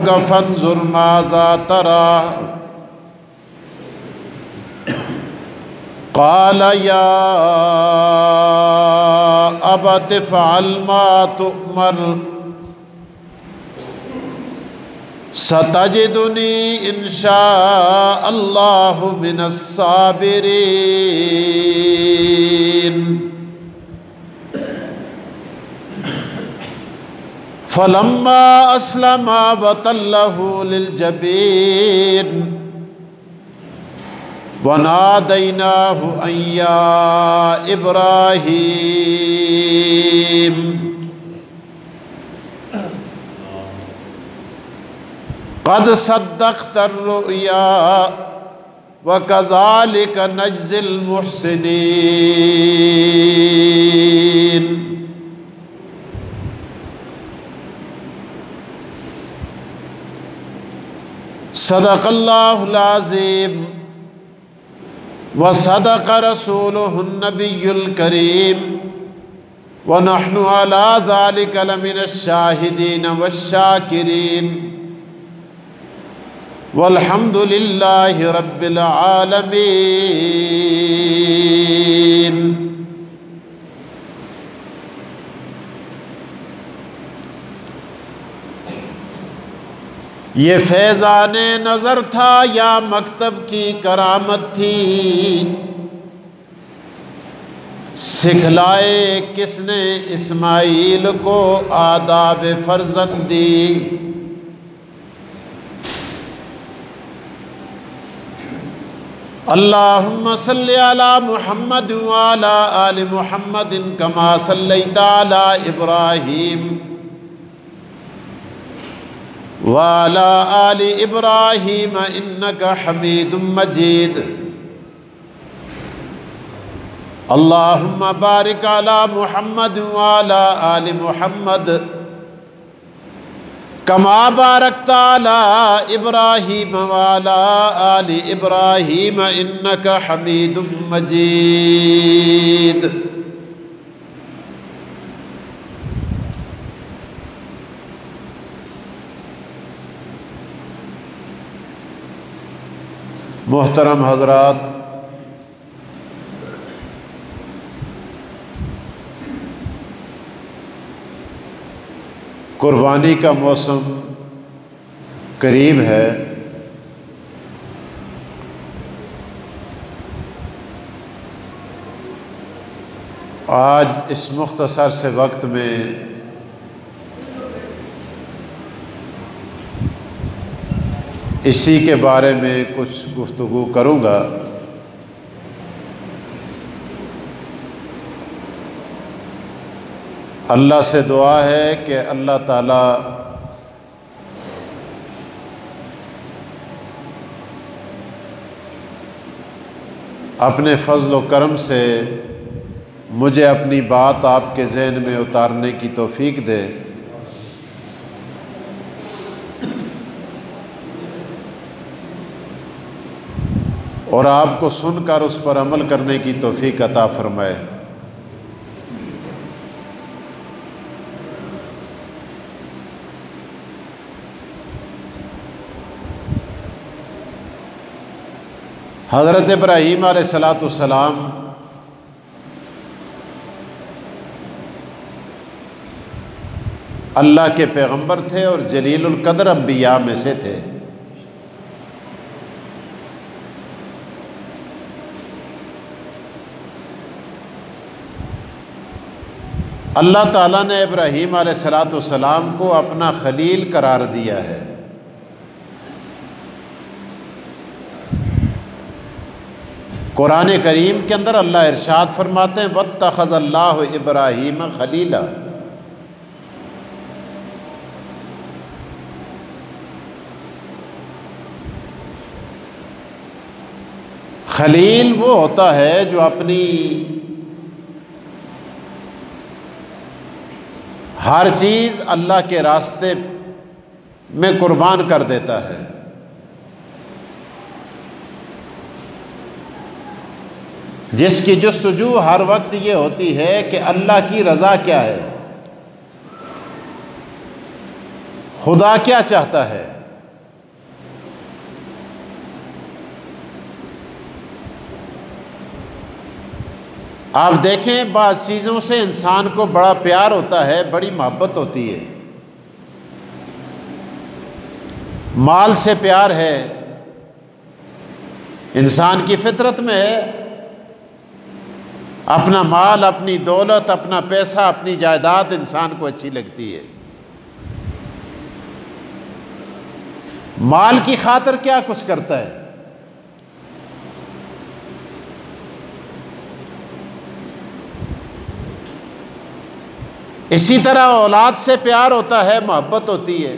रब्बुका फंजुर माज़ा तरा क़ाल या अबति फ़अल मा तुअमर सतजिदुनी इंशाअल्लाहु मिनस साबिरीन। फलम्मा अस्लमा वतल्लहु लिलजबीन वनादैनाहु अन या इब्राहीम क़द सद्दक़्तर रुया व कज़ालिक नज्ज़िल मुहसिनीन। सदक़ल्लाहुल अज़ीम व सदक़ रसूलुहुन नबियुल करीम व नहनु अला ज़ालिका लमिनश शाहिदीन वश्शाकिरीन वल्हम्दुलिल्लाहि रब्बिल आलमीन। ये फैज़ाने नज़र था या मकतब की करामत थी, सिखलाए किसने इस्माइल को आदाब फर्जंदी। अल्लाहुम्मा सल्लि अला मुहम्मद व अला आलि मुहम्मदिन कमा सल्लैता अला इब्राहीम व अला आलि इब्राहीम इन्नका हमीदुम मजीद। अल्लाहुम्मा बारिक अला मुहम्मद व अला आलि मुहम्मद कमा बारकता अला इब्राहीम व अला आलि इब्राहीम इन्नका हमीदुम मजीद। मोहतरम हज़रात, कुर्बानी का मौसम करीब है। आज इस मुख्तसर से वक्त में इसी के बारे में कुछ गुफ्तगू करूँगा। अल्लाह से दुआ है कि अल्लाह ताला अपने फ़ज़्ल व करम से मुझे अपनी बात आपके ज़हन में उतारने की तौफ़ीक दे और आपको सुनकर उस पर अमल करने की तौफ़ीक अता फ़रमाए। हज़रत इब्राहीम अलैहिस्सलाम अल्लाह के पैगंबर थे और जलीलुल क़द्र अंबिया में से थे। अल्लाह ताला ने इब्राहीम अलैहिस्सलाम को अपना खलील करार दिया है। कुरान करीम के अंदर अल्लाह इरशाद फरमाते हैं वत्तख़ज़ल्लाहु इब्राहीम खलीला। खलील वो होता है जो अपनी हर चीज़ अल्लाह के रास्ते में कुर्बान कर देता है। जिसकी जुस्तजू हर वक्त ये होती है कि अल्लाह की रज़ा क्या है, खुदा क्या चाहता है। आप देखें, बाज़ चीज़ों से इंसान को बड़ा प्यार होता है, बड़ी मोहब्बत होती है। माल से प्यार है, इंसान की फितरत में है। अपना माल, अपनी दौलत, अपना पैसा, अपनी जायदाद इंसान को अच्छी लगती है। माल की खातिर क्या कुछ करता है। इसी तरह औलाद से प्यार होता है, मोहब्बत होती है।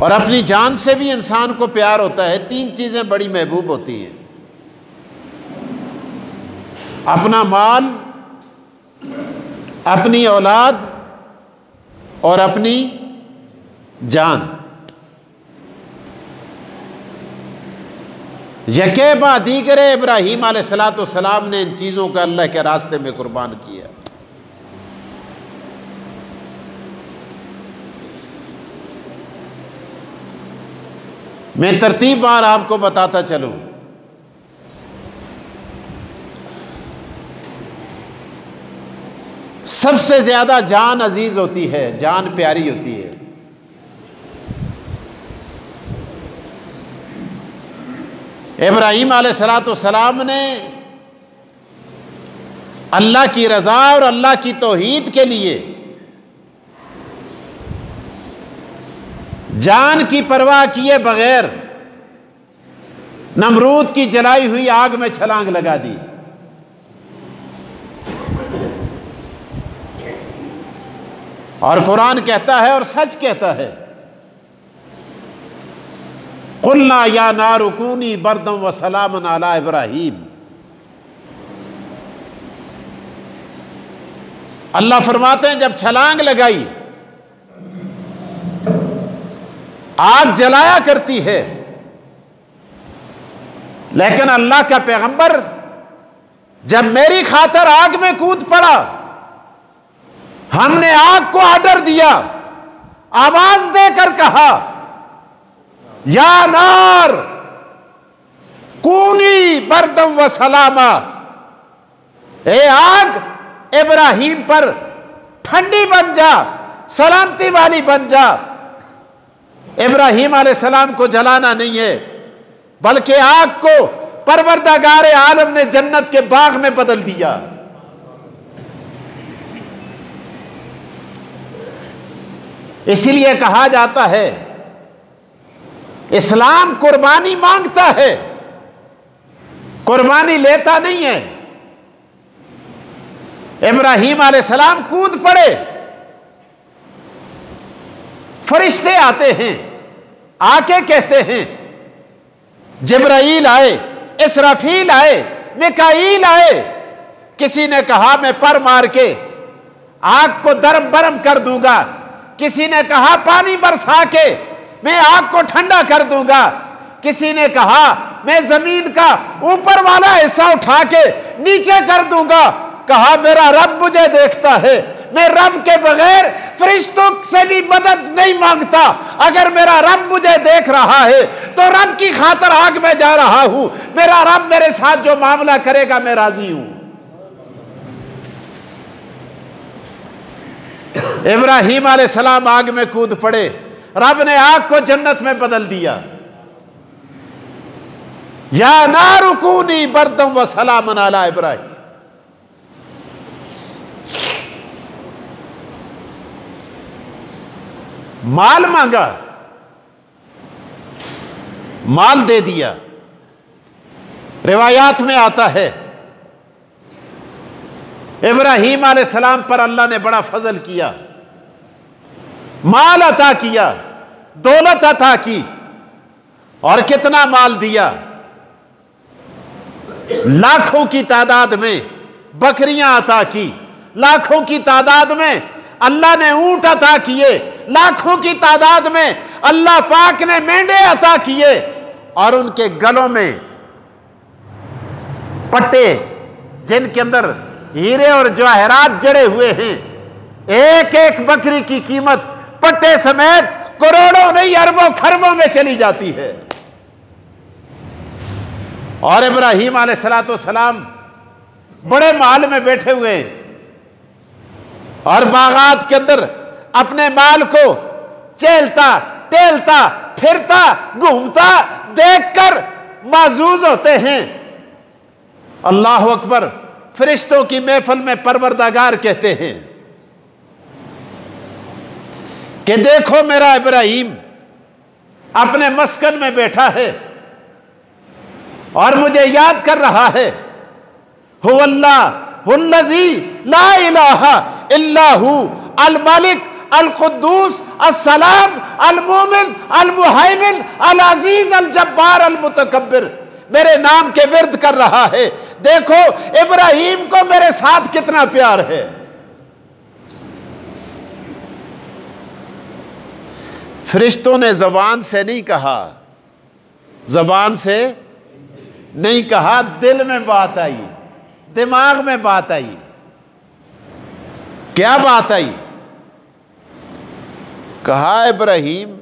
और अपनी जान से भी इंसान को प्यार होता है। तीन चीजें बड़ी महबूब होती हैं, अपना माल, अपनी औलाद और अपनी जान। यके बाद दीगरे इब्राहीम अलैहिस्सलाम ने इन चीज़ों का अल्लाह के रास्ते में कुर्बान किया। मैं तरतीब बार आपको बताता चलूं। सबसे ज्यादा जान अजीज होती है, जान प्यारी होती है। इब्राहीम अलैहिस्सलाम ने अल्लाह की रज़ा और अल्लाह की तौहीद के लिए जान की परवाह किए बगैर नमरूद की जलाई हुई आग में छलांग लगा दी। और कुरान कहता है और सच कहता है, कुल्ना या नारु कूनी बरदम व सलामन अला इब्राहीम। अल्लाह फरमाते हैं, जब छलांग लगाई, आग जलाया करती है, लेकिन अल्लाह का पैगंबर जब मेरी खातिर आग में कूद पड़ा, हमने आग को ऑर्डर दिया, आवाज देकर कहा, या नार कूनी बरदम व सलामा, ए आग इब्राहीम पर ठंडी बन जा, सलामती वाली बन जा। इब्राहीम अलैहिस्सलाम को जलाना नहीं है, बल्कि आग को परवरदिगार आलम ने जन्नत के बाग में बदल दिया। इसीलिए कहा जाता है, इस्लाम कुर्बानी मांगता है, कुर्बानी लेता नहीं है। इब्राहीम अलैहिस्सलाम कूद पड़े, फरिश्ते आते हैं, आके कहते हैं, जिब्राईल आए, इसराफील आए, मिकाईल आए। किसी ने कहा मैं पर मार के आग को दरम बरम कर दूंगा, किसी ने कहा पानी बरसा के मैं आग को ठंडा कर दूंगा, किसी ने कहा मैं जमीन का ऊपर वाला हिस्सा उठा के नीचे कर दूंगा। कहा मेरा रब मुझे देखता है, मैं रब के बगैर फरिश्तों से भी मदद नहीं मांगता। अगर मेरा रब मुझे देख रहा है तो रब की खातिर आग में जा रहा हूं, मेरा रब मेरे साथ जो मामला करेगा मैं राजी हूं। इब्राहीम अलैहिस्सलाम आग में कूद पड़े, रब ने आग को जन्नत में बदल दिया। या नारु कूनी बरदम व सलामन अला इब्राहीम। माल मांगा, माल दे दिया। रिवायात में आता है, इब्राहीम अलैहिस्सलाम पर अल्लाह ने बड़ा फजल किया, माल अता किया, दौलत अता की। और कितना माल दिया, लाखों की तादाद में बकरियां अता की, लाखों की तादाद में अल्लाह ने ऊंट अता किए, लाखों की तादाद में अल्लाह पाक ने मेंढे अता किए। और उनके गलों में पट्टे जिनके अंदर हीरे और जवाहरात जड़े हुए हैं, एक एक बकरी की कीमत पट्टे समेत करोड़ों नहीं अरबों खरबों में चली जाती है। और इब्राहीम अलैहिस्सलाम बड़े माल में बैठे हुए हैं और बागात के अंदर अपने माल को चेलता टेलता फिरता घूमता देखकर माजूज होते हैं। अल्लाह अकबर। फरिश्तों की महफिल में परवरदिगार कहते हैं कि देखो मेरा इब्राहीम अपने मस्कन में बैठा है और मुझे याद कर रहा है। हुवल्लाहुल्लज़ी ला इलाहा इल्ला हु अल मालिक अल कुद्दूस अस्सलाम अल मोमिन अल मुहैमिन अल अजीज अल जब्बार अल मुतकब्बिर। मेरे नाम के विर्द कर रहा है। देखो इब्राहीम को मेरे साथ कितना प्यार है। फरिश्तों ने जबान से नहीं कहा, जबान से नहीं कहा, दिल में बात आई, दिमाग में बात आई। क्या बात आई? कहा इब्राहीम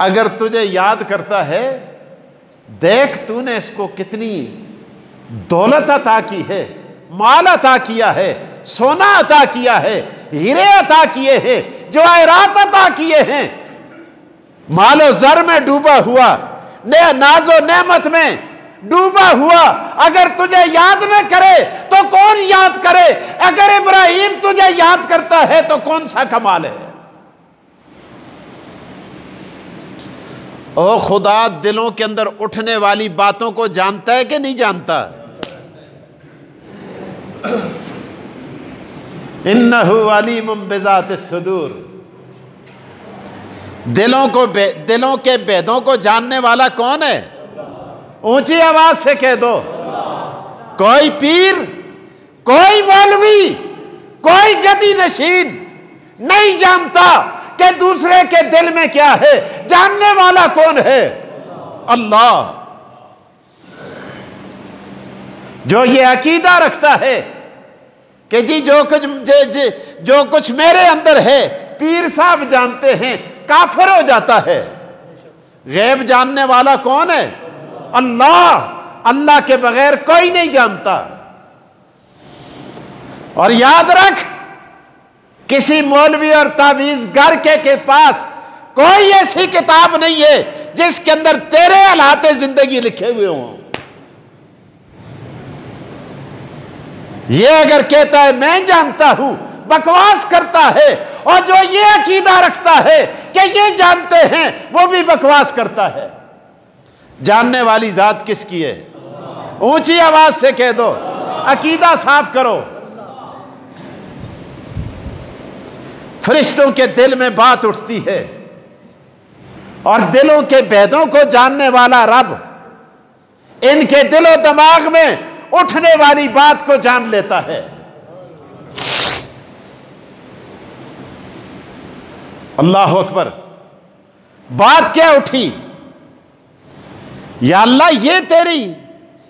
अगर तुझे याद करता है, देख तूने इसको कितनी दौलत अता की है, माल अता किया है, सोना अता किया है, हीरे अता किए हैं, जवाहरात अता किए हैं, मालो जर में डूबा हुआ, नाजो नेमत में डूबा हुआ। अगर तुझे याद न करे तो कौन याद करे? अगर इब्राहीम तुझे याद करता है तो कौन सा कमाल है। ओ खुदा दिलों के अंदर उठने वाली बातों को जानता है कि नहीं जानता? इन्नहु अलीमुम बिज़ातिस सुदूर। दिलों के भेदों को जानने वाला कौन है? ऊंची आवाज से कह दो। कोई पीर, कोई मौलवी, कोई गदी नशीन नहीं जानता कि दूसरे के दिल में क्या है। जानने वाला कौन है? अल्लाह। जो ये अकीदा रखता है कि जी जो कुछ मेरे अंदर है पीर साहब जानते हैं, काफिर हो जाता है। गैब जानने वाला कौन है? अल्लाह। अल्लाह के बगैर कोई नहीं जानता। और याद रख, किसी मौलवी और तावीज़गर के पास कोई ऐसी किताब नहीं है जिसके अंदर तेरे हालात जिंदगी लिखे हुए हों। ये अगर कहता है मैं जानता हूं, बकवास करता है। और जो ये अकीदा रखता है कि ये जानते हैं, वो भी बकवास करता है। जानने वाली जात किसकी है? ऊंची आवाज से कह दो, अकीदा साफ करो। फरिश्तों के दिल में बात उठती है और दिलों के भेदों को जानने वाला रब इनके दिलो दिमाग में उठने वाली बात को जान लेता है। अल्लाह अकबर। बात क्या उठी? या अल्लाह ये तेरी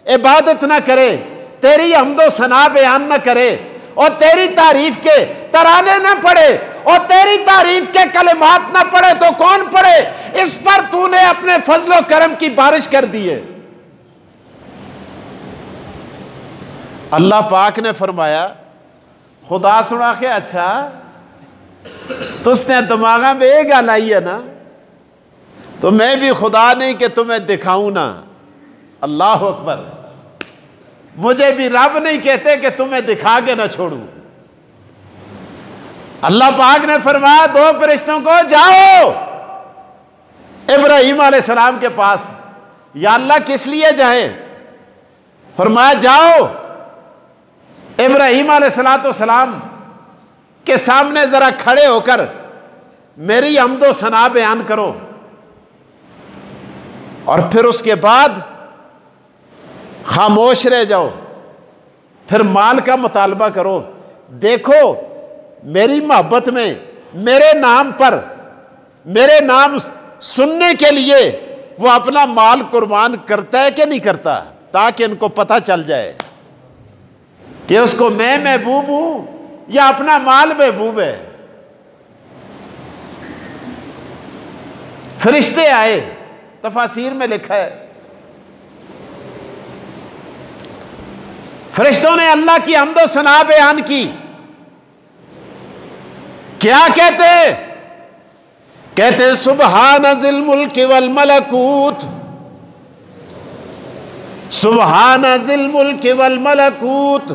इबादत ना करे, तेरी हम्दो सना बयान ना करे और तेरी तारीफ के तराने ना पढ़े और तेरी तारीफ के कलिमात ना पढ़े तो कौन पढ़े? इस पर तूने अपने फजलो करम की बारिश कर दी है। अल्लाह पाक ने फरमाया, खुदा सुना के अच्छा तुझने दिमागा में एक गल आई है ना, तो मैं भी खुदा नहीं कि तुम्हें दिखाऊं ना। अल्लाह अकबर। मुझे भी रब नहीं कहते कि तुम्हें दिखा के ना छोड़ूं। अल्लाह पाक ने फरमाया दो फरिश्तों को, जाओ इब्राहीम अलैहिस्सलाम के पास। या अल्लाह किस लिए जाए? फरमाया जाओ इब्राहीम अलैहिस्सलाम के सामने जरा खड़े होकर मेरी हम्दो सना बयान करो और फिर उसके बाद खामोश रह जाओ, फिर माल का मुतालबा करो। देखो मेरी मोहब्बत में मेरे नाम पर, मेरे नाम सुनने के लिए वो अपना माल कुर्बान करता है कि नहीं करता, ताकि इनको पता चल जाए कि उसको मैं महबूब हूं या अपना माल महबूब है। फरिश्ते आए, तफासीर में लिखा है फरिश्तों ने अल्लाह की हम्दो सना बयान की। क्या कहते? कहते सुबहान जिल मुल्क वल मलकूत, सुबहान जिल मुल्क वल मलकूत,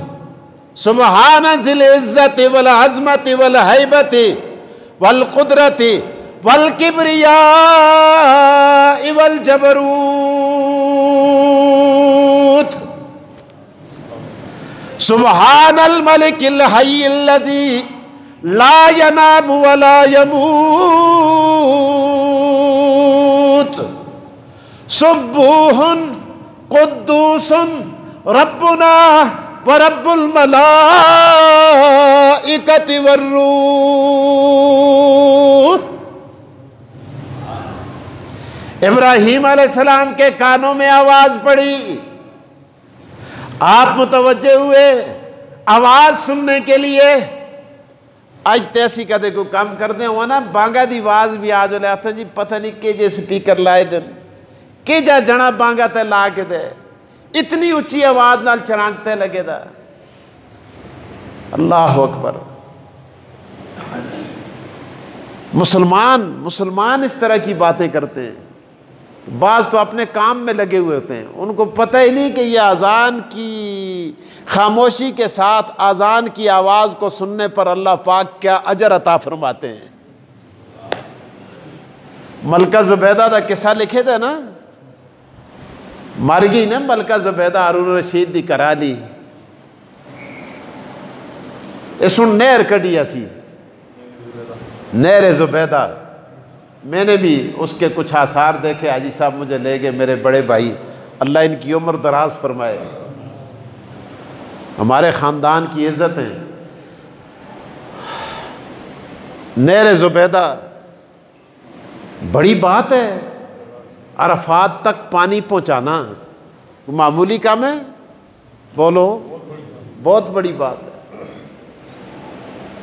सुबहान जिल इज्जत वल अज़मत वल हैबत वल कुदरत वल किब्रिया वल जबरूत, सुबहानल मलिकिल हय्यिल्लज़ी ला यनाम वला यमूत, सुब्बूहुन कुद्दूसुन रब्बुना व रब्बुल मलाइकति वर्रूह। इब्राहीम अलैहिस्सलाम के कानों में आवाज पड़ी, आप मुतवज्जे हुए आवाज सुनने के लिए। आज तैसी का देखो काम कर दे हुआ ना, बांगा दी आवाज भी आज ले आता जी, पता नहीं के जे स्पीकर लाए दिन के जा जना बांगा ते ला के दे, इतनी ऊंची आवाज नाल चरांगते लगे दा। अल्लाह अकबर। मुसलमान इस तरह की बातें करते हैं। बाज तो अपने काम में लगे हुए होते हैं, उनको पता ही नहीं कि ये अजान की खामोशी के साथ अजान की आवाज़ को सुनने पर अल्लाह पाक क्या अजर अता फरमाते हैं। मलका ज़ुबैदा का किस्सा लिखे थे ना, मर गई ना मलका ज़ुबैदा हारून रशीद दी करा ली। इस नहर कड़ी असी नहर ज़ुबैदा, मैंने भी उसके कुछ आसार देखे। हाजी साहब मुझे ले गए, मेरे बड़े भाई, अल्लाह इनकी उम्र दराज फरमाए, हमारे ख़ानदान की इज़्ज़त है। नहर ज़ुबैदा बड़ी बात है, अरफात तक पानी पहुँचाना मामूली काम है, बोलो बहुत बड़ी बात है।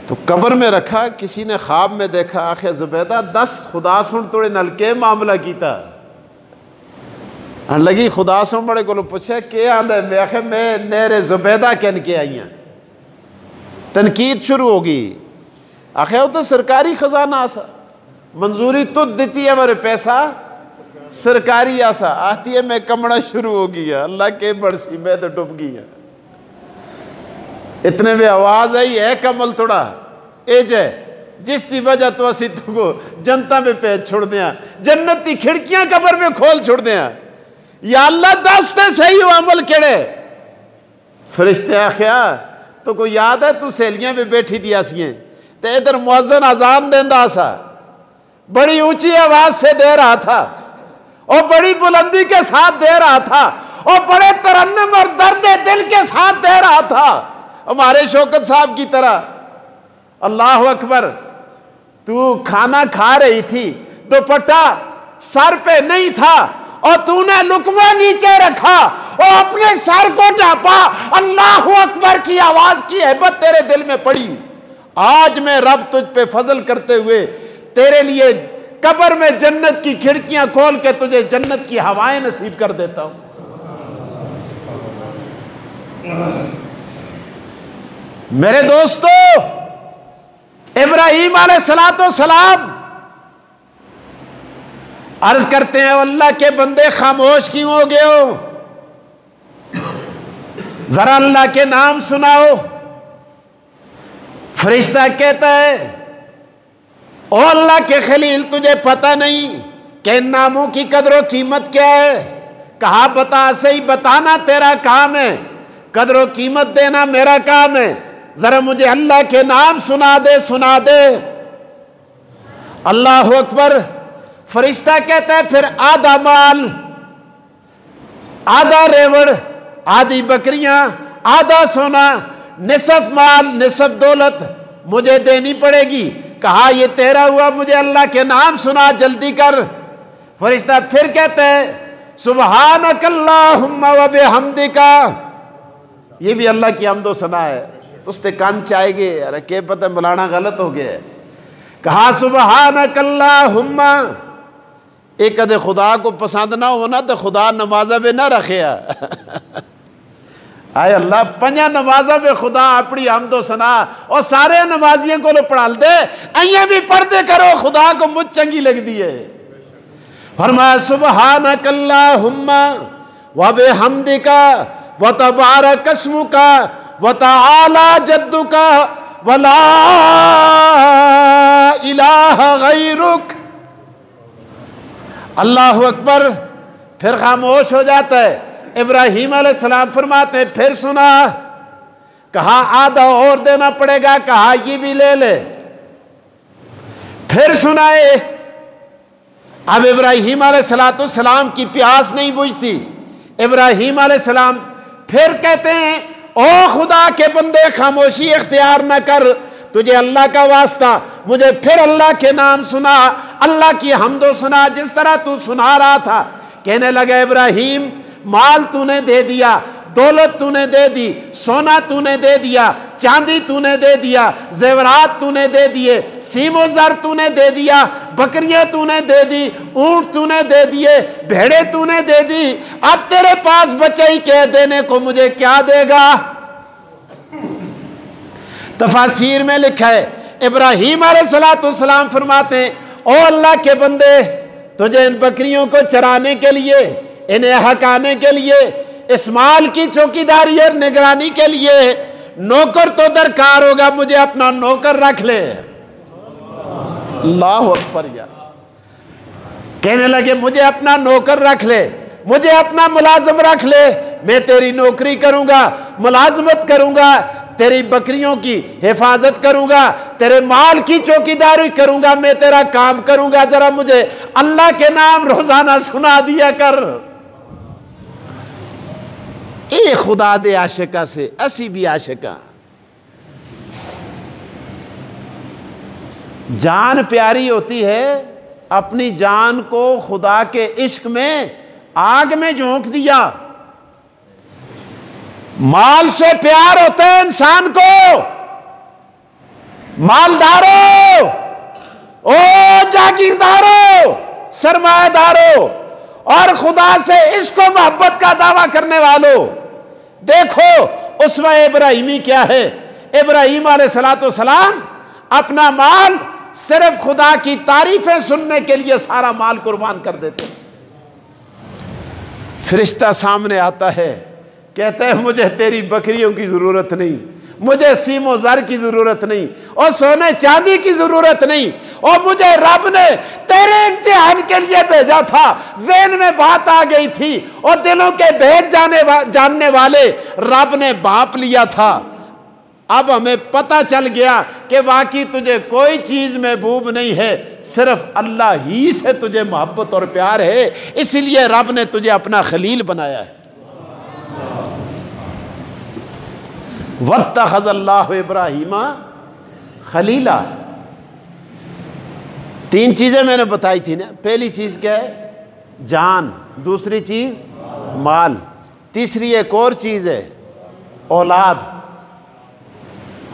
तो कब्र में रखा, किसी ने ख्वाब में देखा, आखे ज़ुबैदा 10 खुदा सुन तोड़े नलके मामला कीता लगी। खुदा सुन बड़े को पूछे के आंदा, मैं आखे मैं नहरे ज़ुबैदा कहन के आई हैं। तनकीद शुरू होगी, आखे वो तो सरकारी खजाना आसा, मंजूरी तो देती है मेरे पैसा सरकारी आसा, आती है मैं कमड़ा शुरू हो गई है। अल्लाह के बरसी मैं तो डूब गई है। इतने में आवाज आई है कमल थोड़ा एज है जिसकी वजह तो असी तुको जनता में पैच छोड़ दिया, जन्नत की खिड़कियां कब्र में खोल छोड़ दिया। या अल्लाह दसते सही हो अमल केड़े। फरिश्ते आख्या तो को याद है तू सहेलियां में बैठी दिया सी तो इधर मुअज्जिन अजान देंदा सा, बड़ी ऊंची आवाज से दे रहा था और बड़ी बुलंदी के साथ दे रहा था और बड़े तरन्नुम और दर्द दिल के साथ दे रहा था, हमारे शौकत साहब की तरह। अल्लाह अकबर। तू खाना खा रही थी, दुपट्टा सर पे नहीं था और तूने लुकमा नीचे रखा और अपने सर को ढांपा। अल्लाह अकबर की आवाज की हैबत तेरे दिल में पड़ी। आज मैं रब तुझ पे फजल करते हुए तेरे लिए कब्र में जन्नत की खिड़कियां खोल के तुझे जन्नत की हवाएं नसीब कर देता हूं। मेरे दोस्तों, इब्राहीम अलैहिस्सलाम अर्ज करते हैं अल्लाह के बंदे खामोश क्यों हो गए हो, जरा अल्लाह के नाम सुनाओ। फरिश्ता कहता है ओ अल्लाह के खलील तुझे पता नहीं कि इन नामों की कदर कीमत क्या है। कहा बता, सही बताना तेरा काम है, कदर कीमत देना मेरा काम है, जरा मुझे अल्लाह के नाम सुना दे सुना दे। अल्लाह अकबर। फरिश्ता कहता है फिर आधा माल, आधा रेवड़, आधी बकरियां, आधा सोना, निसफ माल निसफ दौलत मुझे देनी पड़ेगी। कहा ये तेरा हुआ, मुझे अल्लाह के नाम सुना जल्दी कर। फरिश्ता फिर कहता है सुब्हानकल्लाहुम्मा व बिहम्दिका, ये भी अल्लाह की हम्दो सना है। तो उससे कान चाहेगे, अरे के पता बुलाना गलत हो गया। कहा सुब्हानकल्लाहुम्मा, एक कदे खुदा को पसंद ना हो ना तो खुदा नमाजा में ना रखे। आए अल्लाह पंजा नमाजा में खुदा अपनी हमदो सना और सारे नमाजियों को पढ़ाल दे, अइया भी पढ़ते करो, खुदा को मुझ चंगी लगती है। फरमाया सुबहानक अल्लाहुम्मा व बिहम्दिका व तबारक अस्मुका व तआला जद्दुका व ला इलाहा गैरुक। अल्लाहु अकबर, फिर खामोश हो जाता है। इब्राहीम अलैहिस्सलाम फरमाते हैं फिर सुना, कहा आधा और देना पड़ेगा, कहा ये भी ले ले, फिर सुनाए। अब इब्राहीम अलैहिस्सलाम की प्यास नहीं बुझती। इब्राहीम अलैहिस्सलाम फिर कहते हैं ओ खुदा के बंदे खामोशी इख्तियार न कर, तुझे अल्लाह का वास्ता, मुझे फिर अल्लाह के नाम सुना, अल्लाह की हमदो सुना जिस तरह तू सुना रहा था। कहने लगा इब्राहीम माल तूने दे दिया, दौलत तूने दे दी, सोना तूने दे दिया, चांदी तूने दे दिया, जेवरात तूने दे दिए, सीमो ज़र तूने दे दिया, बकरियां तूने दे दी, ऊंट तूने दे दिए, भेड़े तूने दे दी, अब तेरे पास बचा ही क्या देने को, मुझे क्या देगा। तफासीर में लिखा है इब्राहीम अलैहिस्सलाम फरमाते हैं ओ अल्लाह के बंदे, तुझे इन बकरियों को चराने के लिए, इन्हें हकाने के लिए, इस माल की चौकीदारी और निगरानी के लिए नौकर तो दरकार होगा, मुझे अपना नौकर रख ले। अल्लाहु अकबर यार। कहने लगे मुझे अपना नौकर रख ले, मुझे अपना मुलाजिम रख ले, मैं तेरी नौकरी करूंगा, मुलाजमत करूंगा, तेरी बकरियों की हिफाजत करूंगा, तेरे माल की चौकीदारी करूंगा, मैं तेरा काम करूंगा, जरा मुझे अल्लाह के नाम रोजाना सुना दिया कर। ए खुदा दे आशिका से असी भी आशिका, जान प्यारी होती है, अपनी जान को खुदा के इश्क में आग में झोंक दिया। माल से प्यार होता है इंसान को। मालदारों, ओ जागीरदारों, सरमायादारों और खुदा से इसको मोहब्बत का दावा करने वालों, देखो उसवा इब्राहीमी क्या है। इब्राहीम अलैहिस्सलाम अपना माल सिर्फ खुदा की तारीफें सुनने के लिए सारा माल कुर्बान कर देते। फरिश्ता सामने आता है, कहते हैं मुझे तेरी बकरियों की जरूरत नहीं, मुझे सीमो ज़र की जरूरत नहीं और सोने चांदी की जरूरत नहीं, और मुझे रब ने तेरे इम्तिहान के लिए भेजा था। ज़हन में बात आ गई थी और दिलों के भेद जानने वाले रब ने बांप लिया था। अब हमें पता चल गया कि वाकई तुझे कोई चीज महबूब नहीं है, सिर्फ अल्लाह ही से तुझे मोहब्बत और प्यार है, इसलिए रब ने तुझे अपना खलील बनाया है। वत्तखज़ल्लाहु इब्राहीमा खलीला। तीन चीजें मैंने बताई थी ना। पहली चीज क्या है? जान। दूसरी चीज माल। तीसरी एक और चीज है औलाद।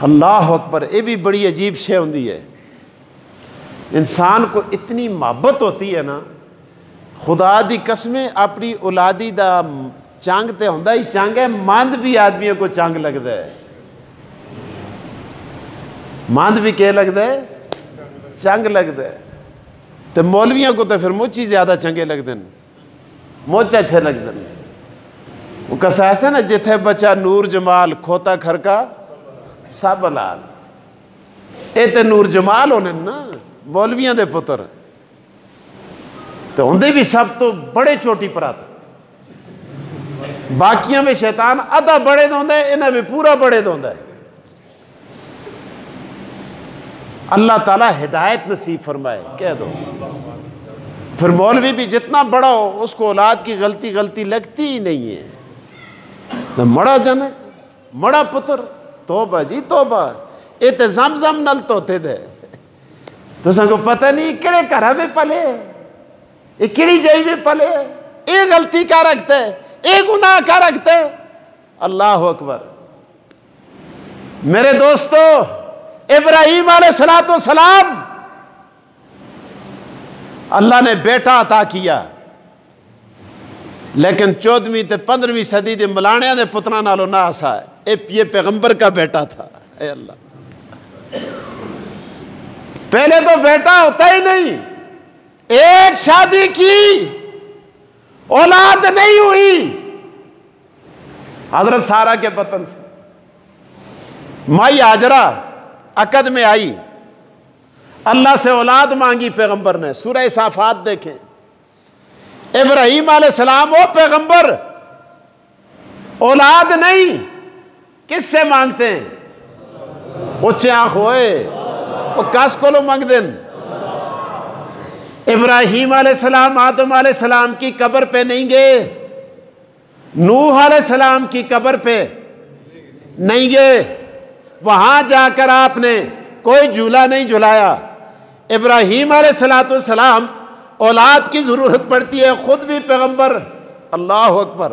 अल्लाह अकबर, ये भी बड़ी अजीब शे होती है। इंसान को इतनी मोहब्बत होती है ना, खुदा दी कसमें अपनी औलादी दा चंग तो होंदा ही चंग है, मंद भी आदमियों को चंग लगता है। मंद भी क्या लगता है? चंग लगता है। तो मौलवियों को तो फिर मुझ ही ज्यादा चंगे लगते हैं, मुझ अच्छे लगते हैं। वो कसा ऐसा ना, जिथे बचा नूर जमाल खोता खरका सब लाल। ये तो नूर जमाल होने ना मौलवियों के पुत्र, तो होंगे भी सब तो बड़े चोटी पर आते। बाकियों में शैतान आधा बड़े दोंदा है, इन्हें भी पूरा बड़े दोंदा है। अल्लाह ताला हिदायत नसीब फरमाए। कह दो फिर मौलवी भी जितना बड़ा हो उसको औलाद की गलती लगती ही नहीं है। तो मड़ा जनक, मड़ा पुत्र, तोबा जी तोबा, ये तो जमजम नल तोते थे। तो संगो पता नहीं किड़े घर में पले, ये किड़ी जई में पले, ये गलती क्या रखते है, ये गुनाह क्या रखते। अल्लाह अकबर। मेरे दोस्तों, इब्राहीम अलैहिस्सलाम अल्लाह ने बेटा अता किया। लेकिन 14वीं ते 15वीं सदी के मलाणिया के पुत्रां नालों ना आसा है। ये पैगंबर का बेटा था। ऐ अल्लाह, पहले तो बेटा होता ही नहीं, एक शादी की औलाद नहीं हुई हजरत सारा के बतन से। माई हाजरा अकद में आई, अल्लाह से औलाद मांगी पैगंबर ने। सूरह साफात देखें, इब्राहीम अलैहिस्सलाम ओ पैगंबर औलाद नहीं, किससे मांगते हैं? उच्चे आंख होए वो कस को मांग देन। इब्राहीम अलैहिस्सलाम आदम अलैहिस्सलाम की कब्र पे नहीं गए, नूह अलैहिस्सलाम की कब्र पे नहीं गए, वहां जाकर आपने कोई झूला नहीं झुलाया। इब्राहीम अलैहिस्सलाम औलाद की जरूरत पड़ती है, खुद भी पैगंबर, अल्लाह अकबर,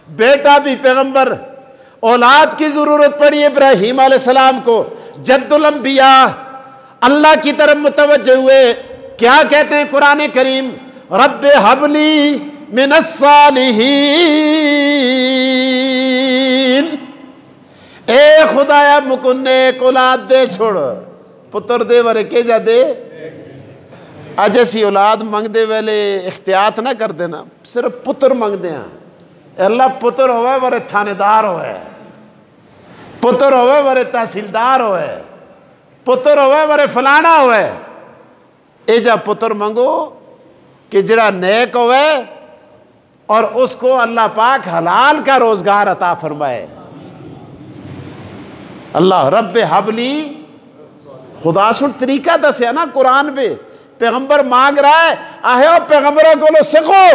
बेटा भी पैगंबर, औलाद की जरूरत पड़ी इब्राहीम अलैहिस्सलाम को। जद्दुल अंबिया अल्लाह की तरफ मुतवज्जह हुए, क्या कहते हैं कुरान करीम? रब्बे हबली मिनस सालिहीन, ए खुदाया मुकुन्ने औलाद दे छोड़, पुत्र दे वरे के जा दे। अज असी औलाद मंगते वेले इख्तियात ना कर देना, सिर्फ पुत्र मंगते हैं। अल्लाह पुत्र होवे वरे थानेदार होवे, पुत्र होवे वरे तहसीलदार होवे, पुत्र होवे वरे फलाना होवे। ए जा पुत्र मंगो कि जड़ा नेक होवे और उसको अल्लाह पाक हलाल का रोजगार अता फरमाए। अल्लाह रब्बे हबली, खुदा सुन तरीका दसिया ना कुरान पे, पैगंबर मांग रहा है, आयो पैगंबरों को सीखो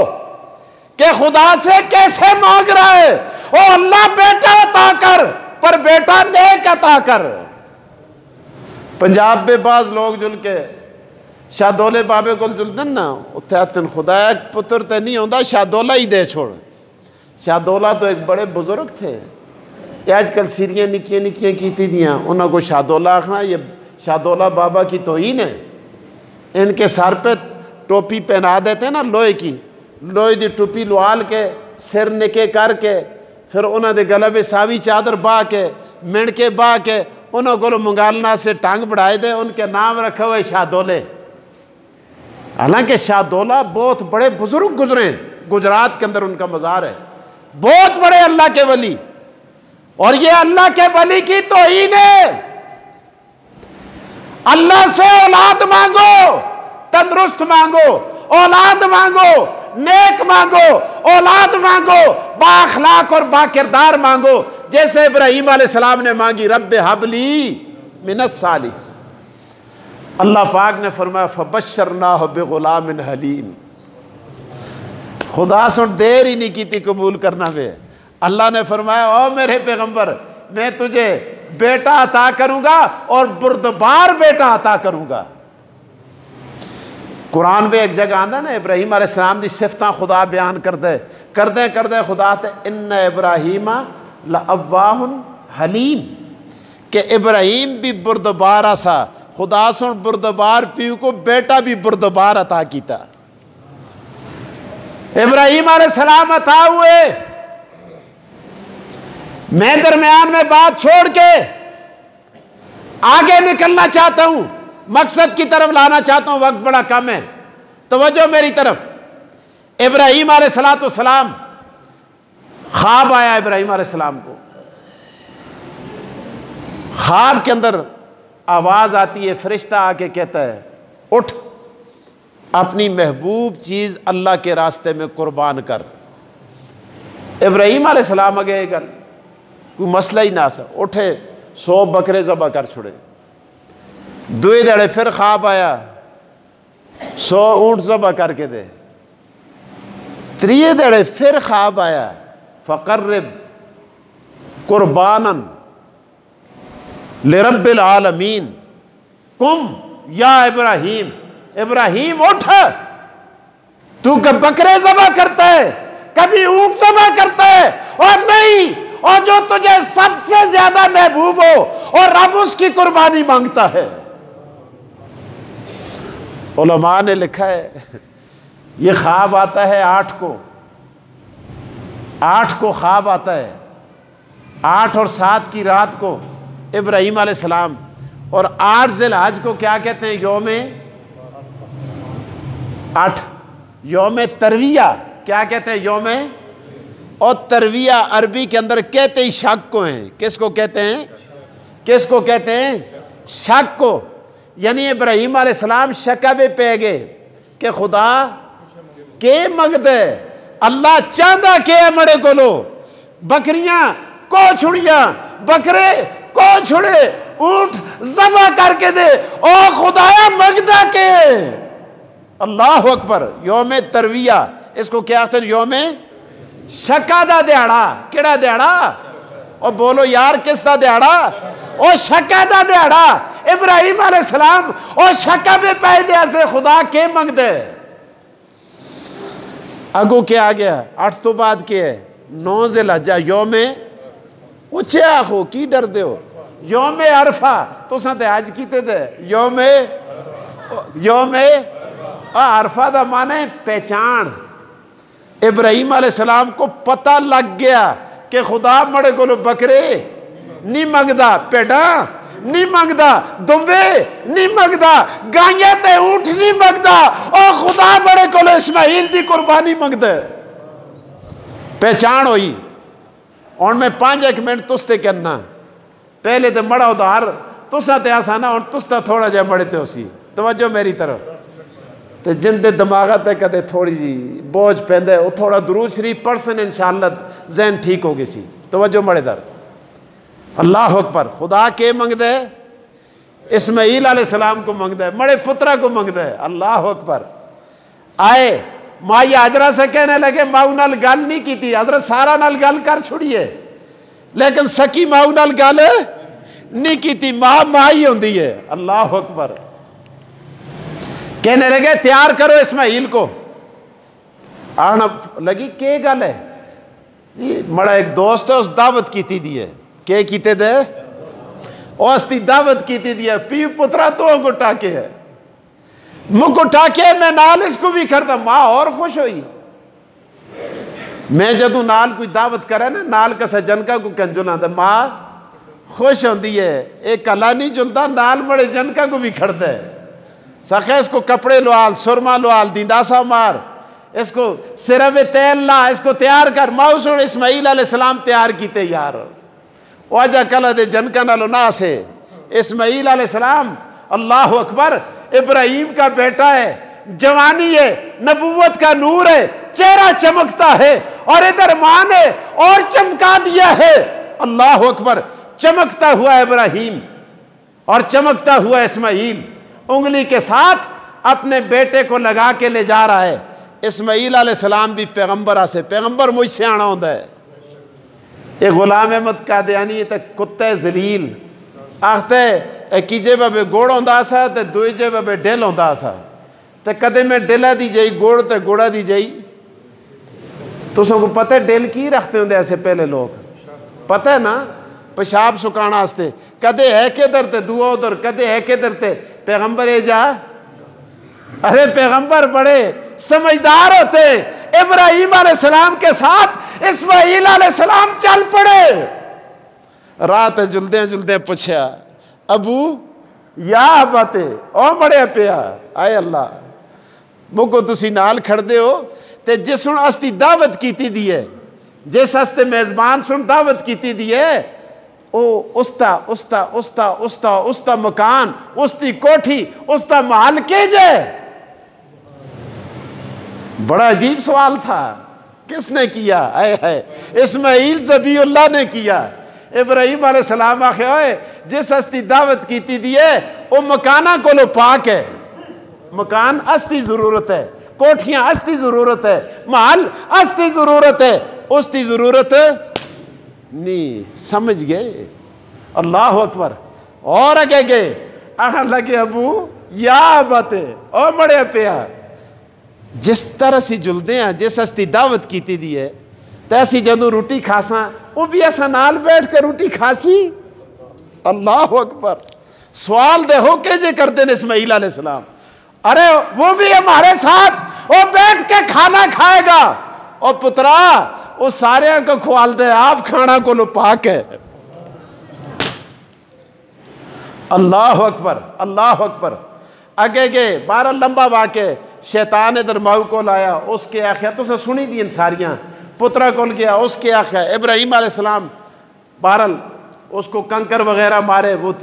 कि खुदा से कैसे मांग रहा है। ओ अल्लाह बेटा अता कर, पर बेटा नेक अता कर। पंजाब में बाज लोग जुल के शाहदौले बाबे को जुलते ना, उत्थे आते खुदाया पुत्र तो नहीं होता, शाहदौला ही दे छोड़। शाहदौला तो एक बड़े बुजुर्ग थे, आजकल सीरियाँ निक्कियां निक्कियां की दियाँ, उन्होंने को शाहदौला आखना, ये शाहदौला बाबा की तौहीन है। इनके सर पे टोपी पहना देते ना लोहे की, लोहे की टोपी लुआल के सिर निके करके, फिर उन्होंने गले में सावी चादर बा के मिणके बा के उन्होंने मुंगालना से टांग बढ़ाए दे, उनके नाम रखे हुए शाहदौले। हालांकि शाहदौला बहुत बड़े बुजुर्ग गुजरे, गुजरात के अंदर उनका मज़ार है, बहुत बड़े अल्लाह के वली। और ये अल्लाह के वली की तौहीन है। अल्लाह से औलाद मांगो, तंदुरुस्त मांगो, औलाद मांगो, नेक मांगो, औलाद मांगो, बाअखलाक और बाकिरदार मांगो, जैसे इब्राहीम अलैहिस्सलाम ने मांगी, रब्बे हबली मिनस सालिह। अल्लाह पाक ने फरमाया फबश्शरनाहु बिगुलामिन हलीम। खुदा सुन देर ही नहीं की थी कबूल करना में। अल्लाह ने फरमाया, ओ मेरे पैगंबर, मैं तुझे बेटा अता करूंगा और बुर्दबार बेटा अता करूंगा। कुरान में एक जगह आंदा ना, इब्राहीम अलैहिस्सलाम दी सिफतां खुदा बयान करदे खुदा ते इन्ना इब्राहीमा लअव्वाहुन हलीम, कि इब्राहीम भी बुर्दबार आसा। खुदा सुन बुर्दबार पीऊ को बेटा भी बुर्दबार अता कीता। इब्राहीम अलैहिस्सलाम अता हुए। मैं दरमियान में बात छोड़ के आगे निकलना चाहता हूं, मकसद की तरफ लाना चाहता हूं, वक्त बड़ा कम है, तवज्जो मेरी तरफ। इब्राहीम अलैहिस्सलाम, ख्वाब आया इब्राहीम अलैहिस्सलाम को। ख्वाब के अंदर आवाज आती है, फरिश्ता आके कहता है, उठ अपनी महबूब चीज अल्लाह के रास्ते में कुर्बान कर। इब्राहीम अलैहिस्सलाम अगे गल कोई मसला ही ना सा, उठे 100 बकरे ज़बह कर छोड़े। दुए दड़े फिर ख्वाब आया, 100 ऊंट ज़बह करके दे। त्रिये दड़े फिर ख्वाब आया, फ़क़र्रिब कुर्बानन लिरब्बिल आलमीन कुम या इब्राहीम। इब्राहीम उठ, तू कब बकरे ज़बह करता है, कभी ऊंट ज़बह करता है, और नहीं, और जो तुझे सबसे ज्यादा महबूब हो और रब उसकी कुर्बानी मांगता है। उलमा ने लिखा है, ये ख्वाब आता है 8 को, 8 को ख्वाब आता है, 8 और 7 की रात को इब्राहीम अलैहिस्सलाम, और 8 ज़िलहज को क्या कहते हैं? यौम तरविया। क्या कहते हैं? यौम, और तरविया अरबी के अंदर कहते ही शक को हैं। किसको कहते हैं? किसको कहते हैं? शक को। यानी इब्राहीम अलैहिस्सलाम शक पे गए कि खुदा के मंगदे, अल्लाह चाहता के है मड़े को लो, बकरियां को छुड़िया, बकरे को छुड़े, ऊंट ज़बह करके दे, ओ खुदाया मंगदा के। अल्लाह अकबर। यौम तरविया, इसको क्या कहते हैं? यौम शक्का दा दिहाड़ा। केड़ा दिहाड़ा? और बोलो यार किसका दिहाड़ा? ओ शक्का दा दिहाड़ा। इब्राहीम अलैहिस्सलाम और शक्का पे पैदे से खुदा के मंगदे। अगो क्या आ गया? 8 तो बाद के है 9 ज़िलहज, यौम उच्चे आखो की डर दे हो, यौम अरफा। तुसां ते आज कीते थे यौम अरफा दा माने पहचान। इब्राहीम अलैहिस्सलाम को पता लग गया कि खुदा मड़े को बकरे नहीं मंगदा, पेड़ा नहीं मंगदा, दुम्बे नहीं मंगदा, गाइयां ते ऊंट नहीं मंगदा, और खुदा मड़े को इस्माइल की कुर्बानी मंगदा। पहचान हुई। और मैं 5-1 मिनट तुसते करना। पहले तो मड़ा उधार तुसा ते आसाना, और तुसता थोड़ा जा मड़े ते उसी तवज्जो मेरी तरफ। तो जिंदे दिमाग ते कदे थोड़ी जी बोझ पैंदा है, वो थोड़ा दुरूद शरीफ पढ़सन इंशाअल्लाह जहन ठीक हो गई सी। तवज्जो मड़ेदार। अल्लाह अकबर। खुदा के मंगदा है? इस्माइल अलैहिस्सलाम को मंगदा है, मड़े पुत्रा को मंगदा है। अल्लाह अकबर। आए माई हाजरा से कहने लगे माऊ नाल गल नहीं की थी, हजरत सारा नाल गल कर छोड़िए, लेकिन सकी माऊ नाल गल नहीं की थी। माँ ही होंदी है। अल्लाह अकबर। कहने लगे तैयार करो इस्माइल को। आना लगी के गल है? मड़ा एक दोस्त है, उस दावत की दी है। के कीते दे? उसकी दावत की दी है। पी पुत्रा तो गुटा के है, मुख उठा के मैं नाल इसको भी करता। माँ और खुश हुई। मैं जदू नाल कोई दावत करे ना, नाल कसा जनका को कंजुला था, माँ खुश होती है। एक कला नहीं जुलता, नाल मड़े जनका को भी खड़ता है। सखे इसको कपड़े लुआल, सुरमा लुआल, दींदासा मार, इसको सिर में तेल ला, इसको तैयार कर। माउस और इस्माइल अलैहिस्सलाम तैयार कीते यार। वाजा कला दे जनका नालो ना से इस्माइल अलैहिस्सलाम। अल्लाह अकबर। इब्राहीम का बेटा है, जवानी है, नबूवत का नूर है, चेहरा चमकता है, और इधर मां ने और चमका दिया है। अल्लाह अकबर। चमकता हुआ इब्राहीम और चमकता हुआ इस्माइल उंगली के साथ अपने बेटे को लगा के ले जा रहा है। इस्माइल अलैहिस्सलाम भी पैगंबर से, पैगंबर मुझसे आना होता है। एक गुलाम अहमद कादियानी तक कुत्ते जलील आखते कीजे बाबे गोड़ होंदा सा ते दूजे बाबे डिल होंदा सा, ते कदे में डिला दी जाई गोड़ ते गोड़ा दी जाई। तुसों को पता है डिल की रखते होंगे ऐसे पहले लोग? पता है ना? पेशाब सुकाना वास्ते। कदे है किधर ते दुआ उधर, कदे है किधर ते पैगंबर ए जा। अरे पैगंबर बड़े समझदार होते। इब्राहीम अलैहिस्सलाम के साथ इस्माइल अलैहिस्सलाम चल पड़े। रात जुलदे जुलदे पूछा अबू या बाते ओ बड़े पिया। आए अल्लाह मुको तुसी नाल खड़दे हो ते जिस सुन अस्ती दावत कीती दी है, जिस हस्ते मेजबान सुन दावत कीती दी है, ओ उसता उसता उसता उसता उसता मकान, उसकी कोठी, उसका महल के जे। बड़ा अजीब सवाल था। किसने किया? आए है इस्माइल ज़बीउल्लाह ने किया। इब्राहीम अलैहिस्सलाम आखे जिस हस्ती दावत कीती दी है वो मकाना को लो पाक है। मकान अस्ती जरूरत है, कोठियां अस्ती जरूरत है, महल अस्ती जरूरत है, उसकी जरूरत नहीं। समझ गए? अल्लाह अकबर। और आगे गए आखन लगे अबू या बातें और बड़े पिया। जिस तरह से जुलते हैं, जिस हस्ती दावत की दी है, तैसी जदों रोटी खासा वो भी ऐसा नाल बैठ कर रोटी खासी। अल्लाह अकबर। सवाल दे हो के जे करते हैं इस्माइल अलैहिस्सलाम, अरे वो भी हमारे साथ वो बैठ के खाना खाएगा। और पुत्रा वो सारे को खुआल दे, आप खाना को लो पाक है। अल्लाह अकबर, अल्लाह अकबर। अगे के 12 लंबा वाक़े, शैतान इधर माऊ को लाया, उसके आख्या तो सुनी दी इन सारियाँ, पुत्रा को गया, उसके आख्या इब्राहीम अलैहिस्सलाम बहरल उसको कंकर वगैरह मारे, वो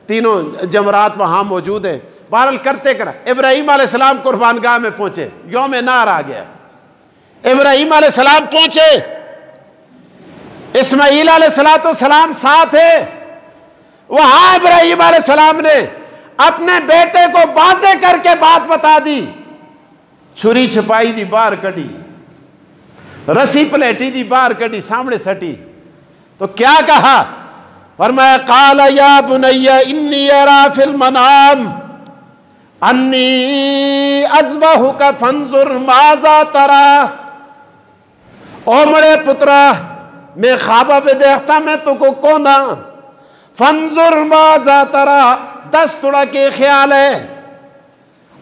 तीनों जमरात वहाँ मौजूद हैं। बहरल करते करा इब्राहीम अलैहिस्सलाम कुर्बानगाह में पहुँचे, यौम नार आ गया। इब्राहीम अलैहिस्सलाम पहुँचे, इस्माईल अलैहिस्सलाम साथ है। वहाँ इब्राहीम अलैहिस्सलाम ने अपने बेटे को वाज़े करके बात बता दी। छुरी छपाई दी बाहर कड़ी, रस्सी पलेटी दी बाहर कड़ी, सामने सटी तो क्या कहा? फरमाया क़ाल या बुनय्या इन्नी अरा फिल मनाम अन्नी अज़बहुका फंजुर माज़ा तरा। ओ मेरे पुत्रा, मैं ख्वाब में देखता मैं तुको कोना, फंजुर माज़ा तरा, 10 तुड़ा के ख्याल है।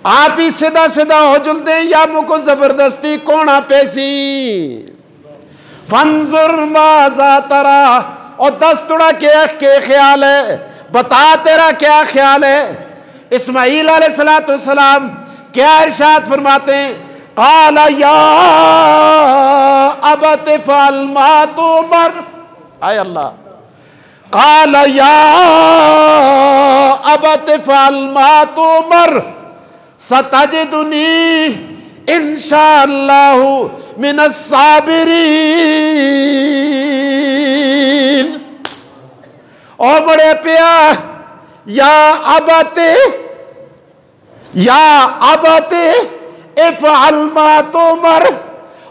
आप ही सीधा सीधा हो जुलते या मुझको जबरदस्ती कोना पेशी। फंजुर माज़ा तरा, और 10 तुड़ा के ख्याल है, बता तेरा क्या ख्याल है। इस्माईल अलैहिस्सलाम क्या इरशाद फरमाते हैं? क़ाल या अबत फ़अल मा तुमर। आय अल्लाह, क़ाल या अबत फ़अल मा तुमर सतजिदुनी इंशाअल्लाहु मिनस साबिरीन। ओ बड़े पिया, या अबते इफ़अल मा तुमर,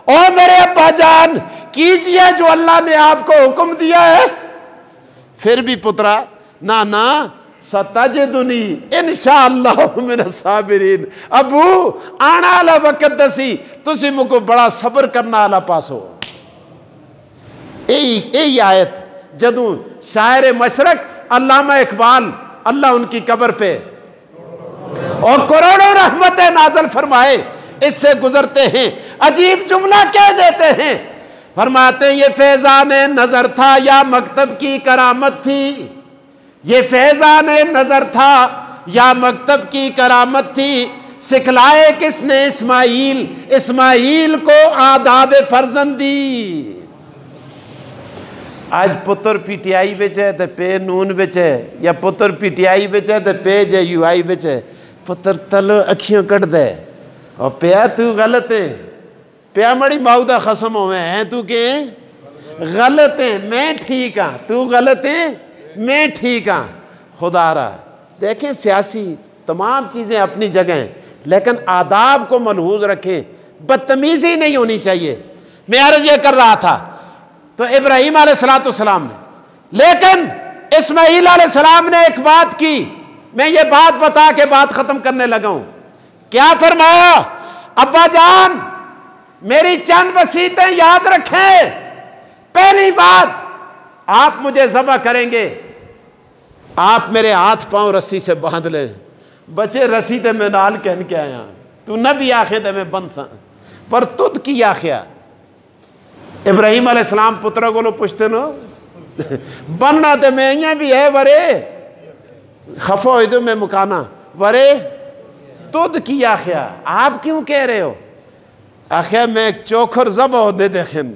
ओ मेरे अब्बा जान कीजिए जो अल्लाह ने आपको हुक्म दिया है। फिर भी पुत्रा, ना ना, सतजिदुनी इंशाअल्लाहु मिनस साबिरीन। अबू आना वाला वक्त दसी, तुसी मुझको बड़ा सब्र करना वाला पासो। यही आयत जदू शायर मशरक अल्लामा इकबाल, अल्लाह उनकी कब्र पे और करोड़ों रहमतें नाज़िल फरमाए, इससे गुजरते हैं, अजीब जुमला कह देते हैं। फरमाते हैं ये फैज़ान नजर था या मकतब की करामत थी, ये फैज़ान नजर था या मकतब की करामत थी। सिखलाए किसने इस्माईल को आदाब फर्जंदी। आज पुत्र पीटीआई बिच है तो पे नून बिच है, या पुत्र पीटीआई बिच है तो पे JUI बिच है। पुत्र तल अखियों कट दे और पिया तू गलत है, पिया मड़ी माऊ दा खसम होवे है, तू के गलत है, मैं ठीक हाँ, तू गलत है, मैं ठीक हाँ। खुदारा देखें, सियासी तमाम चीज़ें अपनी जगह, लेकिन आदाब को मलहूज रखें, बदतमीजी नहीं होनी चाहिए। मैं अर्ज़ ये कर रहा था तो इब्राहीम अलैहिस्सलाम ने, लेकिन इस्माईल अलैहिस्सलाम ने एक बात की, मैं ये बात बता के बात खत्म करने लगा हूं। क्या फरमाया? अब्बा जान मेरी चंद वसीयतें याद रखें। पहली बात, आप मुझे ज़बह करेंगे, आप मेरे हाथ पांव रस्सी से बांध लें। बचे रस्सी ते मैं नाल कहन के आया, तू नबी आखे ते मैं बन सा, पर तुद की आख्या। इब्राहीम अलैहिस्सलाम पुत्र को पूछते नो बनना तो मैं यहाँ भी है, वरे खफा हो दो मैं मुकाना, वरे तुद की आख्या, आप क्यों कह रहे हो? आख्या मैं चोखर जब होने देखें,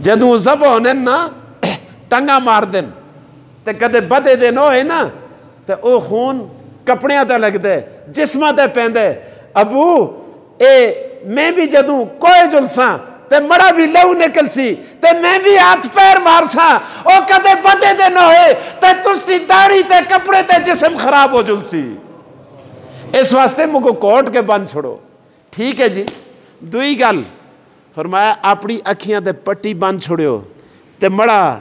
जदू जब होने ना टंगा मार देन ते कदे बदे दिन हो ना, तो वो खून कपड़ियां ते लगदे, जिस्मां ते पैंदे। अबू ए मैं भी जदू कोई जुलसा ते मड़ा भी लहू निकल सी, ते मैं भी हाथ पैर मार सा, ओ कदे बदे दिन होए ते तुस्ती दाढ़ी ते कपड़े ते जिस्म खराब हो जुलसी। इस वास्ते मुझको कोट के बंद छोड़ो। ठीक है जी। दुई गल फरमाया, अपनी अखियां ते पट्टी बंद छोड़ियो ते मड़ा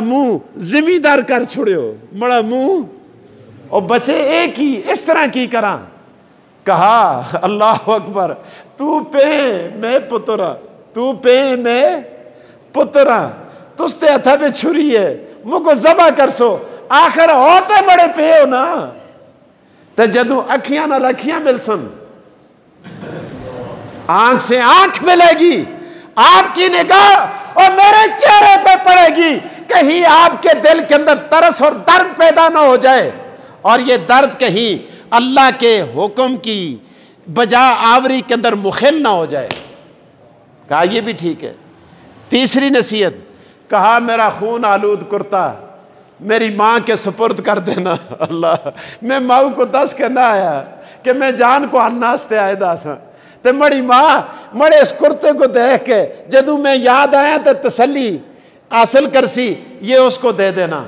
मुंह जिमीदार कर छोड़ियो, मड़ा मुंह। और बचे एक ही इस तरह की करा। कहा अल्लाह अकबर, तू पे मैं पुत्रा, तू पे मैं पुत्रा, तुस्ते हथा पे छुरी है, मुझको जबा कर सो। आखिर होते बड़े पे हो ना, तो जदू अखियां नाल अखियां मिल सन, आंख से आंख मिलेगी, आपकी निगाह और मेरे चेहरे पे पड़ेगी, कहीं आपके दिल के अंदर तरस और दर्द पैदा ना हो जाए, और ये दर्द कहीं अल्लाह के हुक्म की बजा आवरी के अंदर मुखिल ना हो जाए। कहा ये भी ठीक है। तीसरी नसीहत, कहा मेरा खून आलूद कुर्ता मेरी माँ के सुपुर्द कर देना। अल्लाह, मैं माऊ को दस के ना आया कि मैं जान को अन्नास्ते आए दस, ते मड़ी माँ मड़े इस कुर्ते को देख के जदू मैं याद आया तो तसल्ली हासिल करसी, ये उसको दे देना।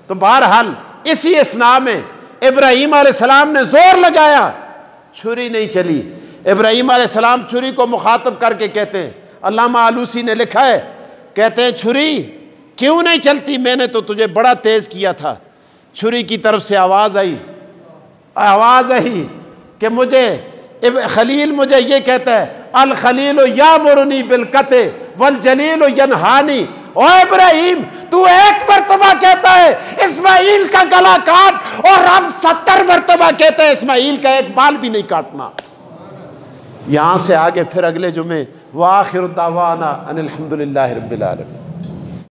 तो बहरहाल इसी इसना में इब्राहीम अलैहिस्सलाम ने जोर लगाया, छुरी नहीं चली। इब्राहीम अलैहिस्सलाम छुरी को मुखातब करके कहते हैं, अल्लामा आलूसी ने लिखा है, कहते हैं छुरी क्यों नहीं चलती, मैंने तो तुझे बड़ा तेज किया था। छुरी की तरफ से आवाज आई कि मुझे खलील मुझे ये कहता है, अल खलील यामुरनी बिल कते वल जलील यनहानी। ओ इब्राहीम, तू एक मरतबा कहता है इस्माइल का गला काट, और अब 70 मरतबा कहता है इस्माइल का एक बाल भी नहीं काटना। यहां से आगे फिर अगले जुमे, व आखिर दावाना अनिल हम्दुलिल्लाहि रब्बिल आलमीन।